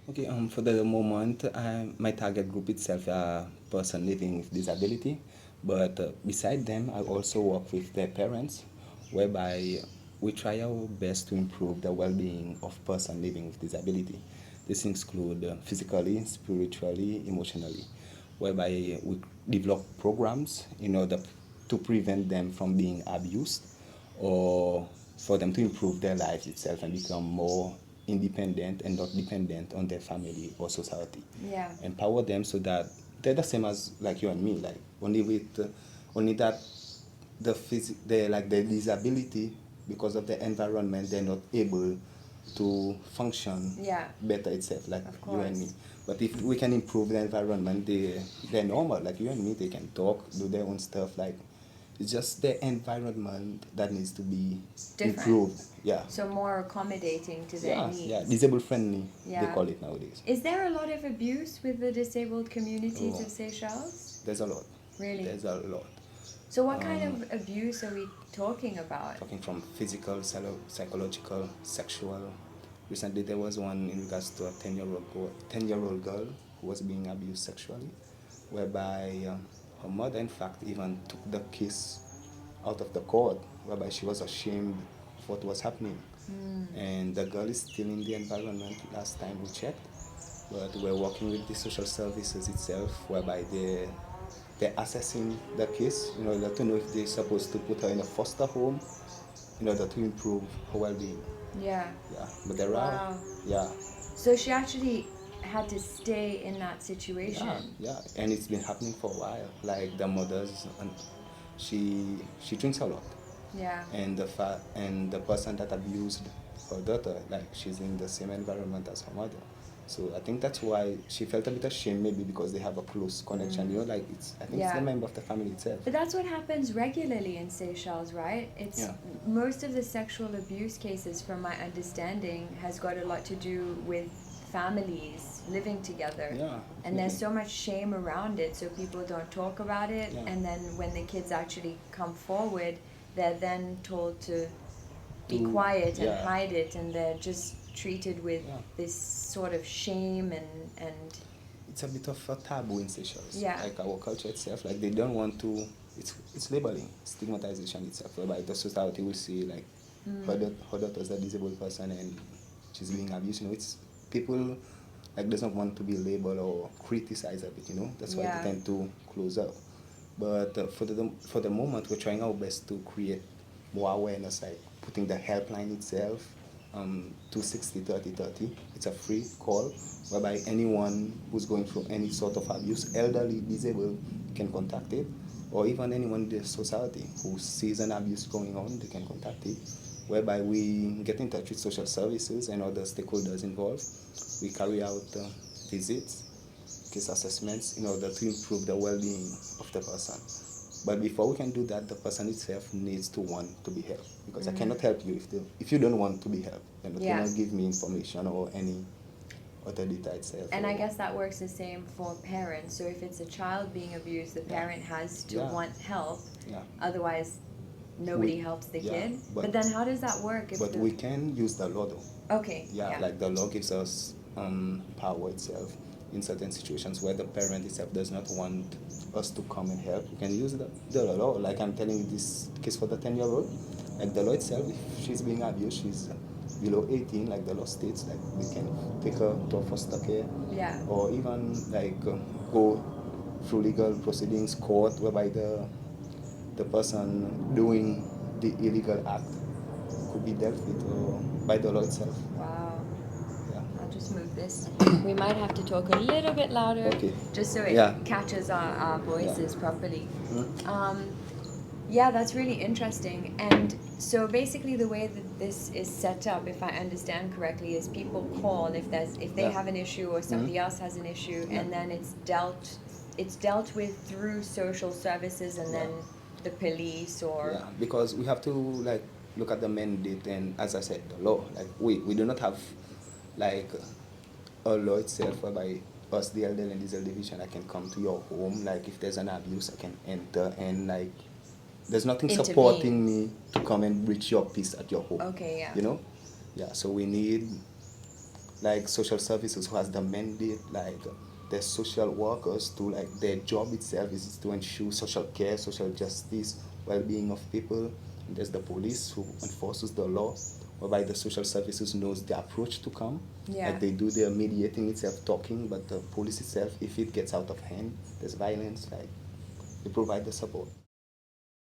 Okay, for the moment, my target group itself are person living with disability, but beside them, I also work with their parents, whereby we try our best to improve the well-being of person living with disability. This include physically, spiritually, emotionally, whereby we develop programs in order to prevent them from being abused or for them to improve their lives itself and become more independent and not dependent on their family or society. Yeah. Empower them so that they're the same as like you and me, like only with only that the like the disability because of the environment they're not able to function Yeah. better itself like Of you and me. course. But if we can improve the environment, they're normal like you and me. They can talk, do their own stuff. Like it's just the environment that needs to be Different. improved. Yeah. So more accommodating to their Yeah, needs. yeah, disabled friendly, they Yeah. call it nowadays. Is there a lot of abuse with the disabled communities Oh, of Seychelles? there's a lot. Really? There's a lot. So what kind of abuse are we talking about? Talking from physical, psychological, sexual. Recently, there was one in regards to a 10-year-old girl who was being abused sexually, whereby her mother, in fact, even took the kiss out of the court, whereby she was ashamed of what was happening. And the girl is still in the environment last time we checked, but we're working with the social services itself, whereby they're assessing the case in order to know if they're supposed to put her in a foster home in order to improve her well-being. Yeah. Yeah, but there are, Wow. yeah, So she actually had to stay in that situation. yeah, and it's been happening for a while. Like the mothers, and she drinks a lot, Yeah. and the person that abused her daughter, like she's in the same environment as her mother. So I think that's why she felt a bit ashamed, maybe because they have a close connection. You know, like I think it's Yeah. the member of the family itself. But that's what happens regularly in Seychelles, right? It's Yeah. most of the sexual abuse cases, from my understanding, has got a lot to do with families living together. Yeah, And there's definitely. so much shame around it, so people don't talk about it. Yeah. And then when the kids actually come forward, they're then told to be quiet and yeah. hide it, and they're just treated with Yeah. this sort of shame and It's a bit of a taboo in Seychelles. Yeah. Like our culture itself, like they don't want to. It's labeling, stigmatization itself, whereby the society will see like her daughter's a disabled person and she's being abused. You know, it's people like doesn't want to be labeled or criticized of it. You know, that's why Yeah. they tend to close up. But for the moment, we're trying our best to create more awareness, like putting the helpline itself, 260 30 30. It's a free call whereby anyone who's going through any sort of abuse, elderly, disabled, can contact it, or even anyone in the society who sees an abuse going on, they can contact it. Whereby we get in touch with social services and other stakeholders involved. We carry out visits, case assessments in order to improve the well-being of the person. But before we can do that, the person itself needs to want to be helped, because I cannot help you if you don't want to be helped. You're not Yeah. gonna give me information or any other data itself. And or, I guess that works the same for parents. So if it's a child being abused, the parent has to Yeah. want help. Yeah. Otherwise, nobody We- helps the yeah, kid. but- But then how does that work? If But the, we can use the law though. okay. Yeah, like the law gives us power itself in certain situations where the parent itself does not want us to come and help. We can use the law. Like I'm telling you this case for the 10-year-old. Like the law itself, if she's being abused, she's below 18, like the law states, like we can take her to a foster care, Yeah. or even like go through legal proceedings, court, whereby the person doing the illegal act could be dealt with by the law itself. Wow. Yeah. I'll just move this. We might have to talk a little bit louder, Okay. just so it Yeah. catches our voices properly. Mhm. Yeah, that's really interesting. And so basically, the way that this is set up, if I understand correctly, is people call if they Yeah. have an issue or somebody else has an issue, Yeah. and then it's dealt with through social services, and then the police or Yeah, because we have to like look at the mandate and, as I said, the law. Like we do not have like a law itself whereby us, the elderly and diesel division, I can come to your home. Like if there's an abuse, I can enter, and like there's nothing Intervene. supporting me to come and reach your peace at your home. Okay, yeah. You know, yeah. So we need like social services who has the mandate, like the social workers to, like, their job itself is to ensure social care, social justice, well-being of people. And there's the police who enforces the law, whereby the social services knows the approach to come. Yeah. Like they do their mediating itself, talking, but the police itself, if it gets out of hand, there's violence, like they provide the support.